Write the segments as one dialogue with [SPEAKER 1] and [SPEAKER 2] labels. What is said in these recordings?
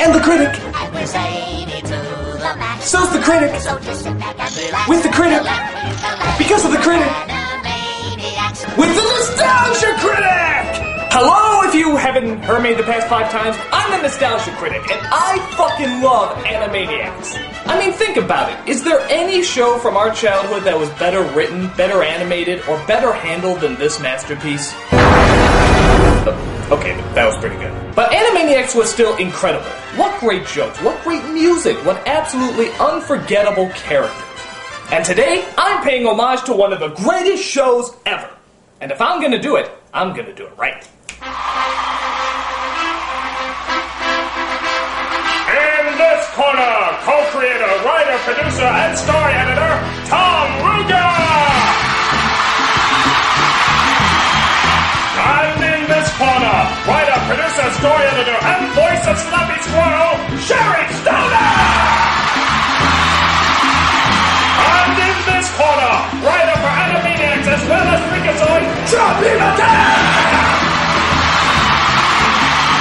[SPEAKER 1] And the critic. So's the critic. With the critic. Because of the critic. With the nostalgia critic! Hello, if you haven't heard me the past 5 times, I'm the nostalgia critic, and I fucking love Animaniacs. I mean, think about it. Is there any show from our childhood that was better written, better animated, or better handled than this masterpiece? Okay, that was pretty good. But Animaniacs was still incredible. What great jokes, what great music, what absolutely unforgettable characters. And today, I'm paying homage to one of the greatest shows ever. And if I'm gonna do it, I'm gonna do it right.
[SPEAKER 2] In this corner, co-creator, writer, producer, and story editor, Tom Ruger! And in this corner, writer, producer, story editor, and voice of Slappy Squirrel, Sherry Stoner! And in this corner, writer for Animaniacs as well as Freakazoid, Choppy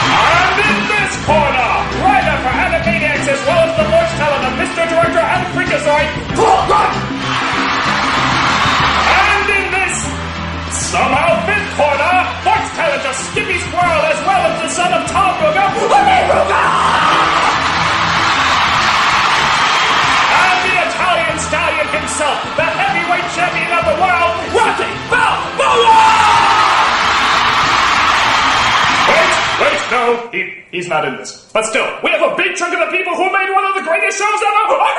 [SPEAKER 2] And in this corner, writer for Animaniacs as well as the voice talent of Mr. Director and Freakazoid, And in this somehow fifth corner, voice talent of Skippy Squirrel as well as the son of Tom Ruger, And the Italian stallion himself, the heavyweight champion of the world, Rocky Balboa! Wait, no, he's not in this. But still, we have a big chunk of the people who made one of the greatest shows ever on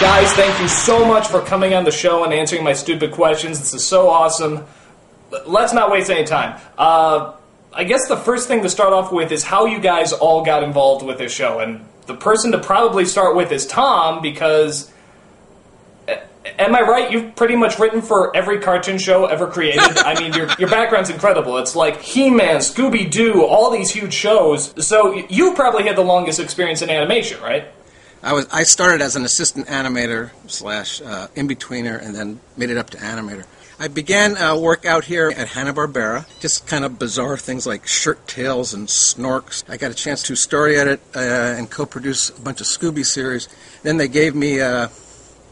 [SPEAKER 1] Guys, thank you so much for coming on the show and answering my stupid questions. This is so awesome. Let's not waste any time. I guess the first thing to start off with is how you guys all got involved with this show. And the person to probably start with is Tom, because... Am I right? You've pretty much written for every cartoon show ever created. I mean, your background's incredible. It's like He-Man, Scooby-Doo, all these huge shows. So you probably had the longest experience in animation, right?
[SPEAKER 3] I started as an assistant animator / in-betweener, and then made it up to animator. I began work out here at Hanna-Barbera, just kind of bizarre things like Shirt Tails and Snorks. I got a chance to story edit and co-produce a bunch of Scooby series. Then they gave me a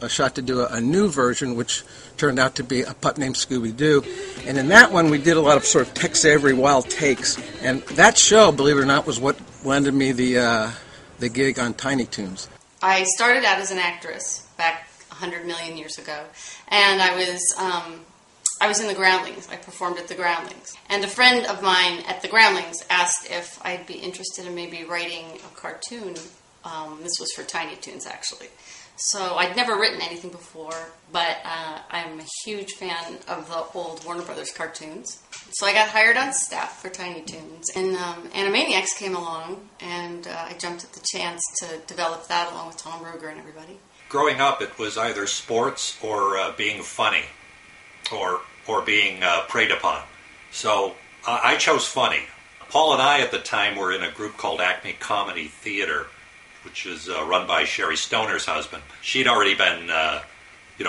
[SPEAKER 3] shot to do a new version, which turned out to be a pup named Scooby-Doo. And in that one, we did a lot of sort of Tex Avery wild takes. And that show, believe it or not, was what landed me the gig on Tiny Toons.
[SPEAKER 4] I started out as an actress back 100 million years ago, and I was in the Groundlings. I performed at the Groundlings. And a friend of mine at the Groundlings asked if I'd be interested in maybe writing a cartoon. This was for Tiny Toons, actually. So I'd never written anything before, but I'm a huge fan of the old Warner Brothers cartoons. So I got hired on staff for Tiny Toons, and Animaniacs came along, and I jumped at the chance to develop that along with Tom Ruger and everybody.
[SPEAKER 5] Growing up, it was either sports or being funny, or being preyed upon. So I chose funny. Paul and I at the time were in a group called Acme Comedy Theater, which is run by Sherry Stoner's husband. She'd already been,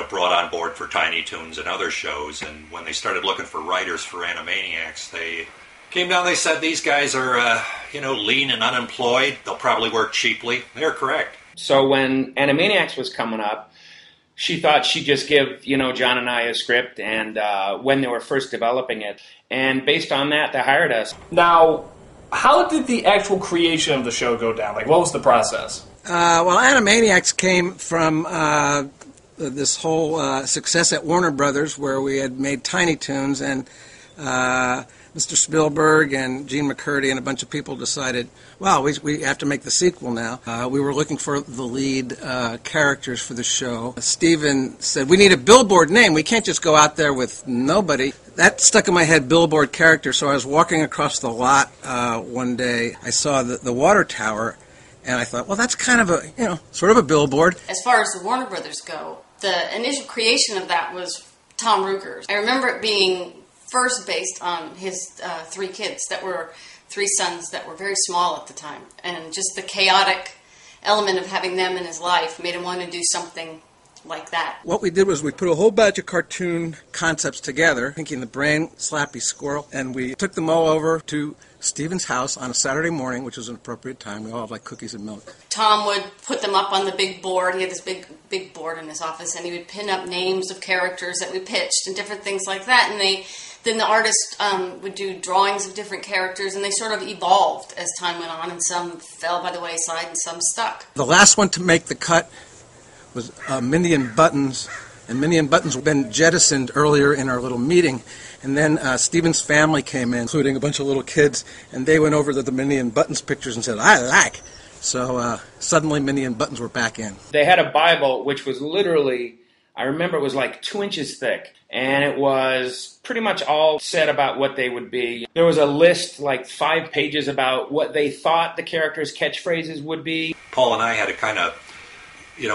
[SPEAKER 5] brought on board for Tiny Toons and other shows, and when they started looking for writers for Animaniacs, they came down, they said, these guys are, lean and unemployed, they'll probably work cheaply. They're correct.
[SPEAKER 6] So when Animaniacs was coming up, she thought she'd just give, John and I a script, and when they were first developing it, and based on that, they hired us.
[SPEAKER 1] Now, how did the actual creation of the show go down? Like, what was the process?
[SPEAKER 3] Well, Animaniacs came from this whole success at Warner Brothers, where we had made Tiny Toons, and Mr. Spielberg and Gene McCurdy and a bunch of people decided, well, we have to make the sequel now. We were looking for the lead characters for the show. Steven said, we need a billboard name. We can't just go out there with nobody. That stuck in my head, billboard character. So I was walking across the lot one day. I saw the water tower, and I thought, well, that's kind of a, sort of a billboard.
[SPEAKER 4] As far as the Warner Brothers go, the initial creation of that was Tom Ruger's. I remember it being first based on his 3 kids that were 3 sons that were very small at the time. And just the chaotic element of having them in his life made him want to do something like that.
[SPEAKER 3] What we did was we put a whole batch of cartoon concepts together, Pinky and the Brain, Slappy Squirrel, and we took them all over to Stephen's house on a Saturday morning, which was an appropriate time. We all have like cookies and milk.
[SPEAKER 4] Tom would put them up on the big board. He had this big board in his office, and he would pin up names of characters that we pitched and different things like that. And then the artist would do drawings of different characters, and they sort of evolved as time went on, and some fell by the wayside and some stuck.
[SPEAKER 3] The last one to make the cut was Mindy and Buttons, and Mindy and Buttons had been jettisoned earlier in our little meeting. And then Stephen's family came in, including a bunch of little kids, and they went over to the Minnie and Buttons pictures and said, I like. So suddenly Minnie and Buttons were back in.
[SPEAKER 6] They had a Bible which was literally, I remember it was like 2 inches thick, and it was pretty much all said about what they would be. There was a list, like 5 pages, about what they thought the characters' catchphrases would be.
[SPEAKER 5] Paul and I had to kind of,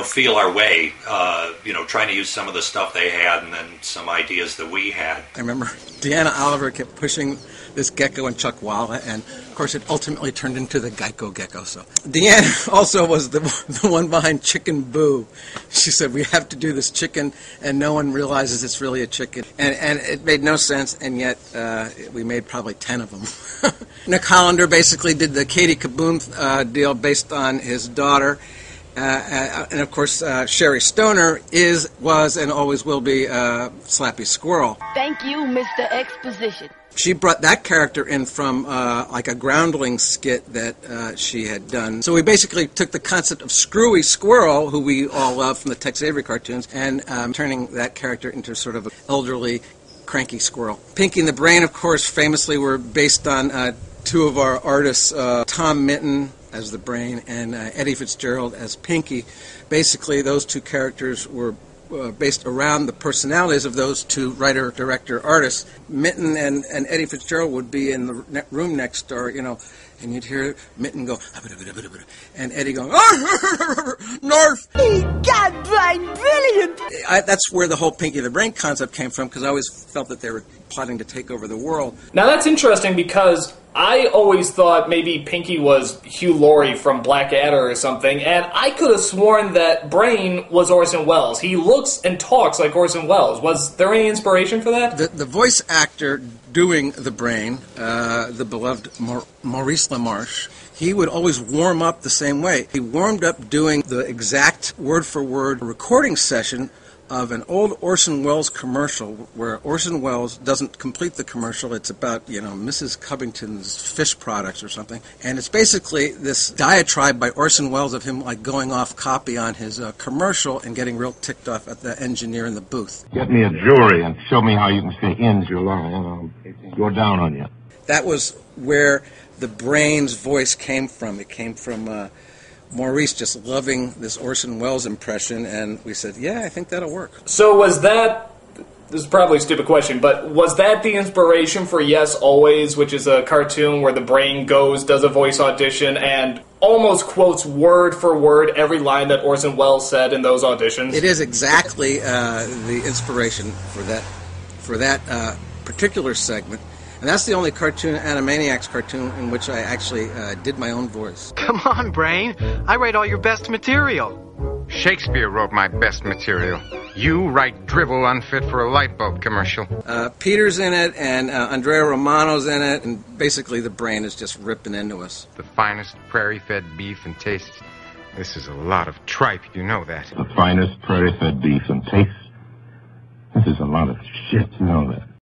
[SPEAKER 5] feel our way, trying to use some of the stuff they had and then some ideas that we had.
[SPEAKER 3] I remember Deanna Oliver kept pushing this gecko and Chuckwalla, and of course it ultimately turned into the Geico gecko. So Deanna also was the one behind Chicken Boo. She said, we have to do this chicken, and no one realizes it's really a chicken. And it made no sense, and yet we made probably 10 of them. Nick Hollander basically did the Katie Kaboom deal based on his daughter. And of course, Sherry Stoner was, and always will be Slappy Squirrel.
[SPEAKER 7] Thank you, Mr. Exposition.
[SPEAKER 3] She brought that character in from like a Groundling skit that she had done. So we basically took the concept of Screwy Squirrel, who we all love from the Tex Avery cartoons, and turning that character into sort of an elderly, cranky squirrel. Pinky and the Brain, of course, famously were based on 2 of our artists, Tom Minton as the Brain and Eddie Fitzgerald as Pinky. Basically, those 2 characters were based around the personalities of those 2 writer, director, artists. Minton and Eddie Fitzgerald would be in the room next door, and you'd hear Minton go, and Eddie going, North!
[SPEAKER 7] God, Brian, brilliant!
[SPEAKER 3] That's where the whole Pinky the Brain concept came from, because I always felt that they were plotting to take over the world.
[SPEAKER 1] Now that's interesting, because I always thought maybe Pinky was Hugh Laurie from Blackadder or something, and I could have sworn that Brain was Orson Welles. He looks and talks like Orson Welles. Was there any inspiration for that?
[SPEAKER 3] The voice actor doing the Brain, the beloved Maurice LaMarche, he would always warm up the same way. He warmed up doing the exact word-for-word recording session of an old Orson Welles commercial where Orson Welles doesn't complete the commercial. It's about, Mrs. Covington's fish products or something. And it's basically this diatribe by Orson Welles of him like going off copy on his commercial and getting real ticked off at the engineer in the booth.
[SPEAKER 8] Get me a jury and show me how you can say ends your line, and I'll go down on you.
[SPEAKER 3] That was where the Brain's voice came from. It came from Maurice just loving this Orson Welles impression, and we said, yeah, I think that'll work.
[SPEAKER 1] So was that, this is probably a stupid question, but was that the inspiration for Yes Always, which is a cartoon where the Brain does a voice audition, and almost quotes word for word every line that Orson Welles said in those auditions?
[SPEAKER 3] It is exactly the inspiration for that particular segment. And that's the only cartoon, Animaniacs cartoon, in which I actually did my own voice.
[SPEAKER 9] Come on, Brain. I write all your best material.
[SPEAKER 10] Shakespeare wrote my best material. You write drivel unfit for a light bulb commercial.
[SPEAKER 3] Peter's in it, and Andrea Romano's in it, and basically the Brain is just ripping into us.
[SPEAKER 10] The finest prairie-fed beef and taste. This is a lot of tripe, you know that.
[SPEAKER 8] The finest prairie-fed beef and taste. This is a lot of shit, you know that.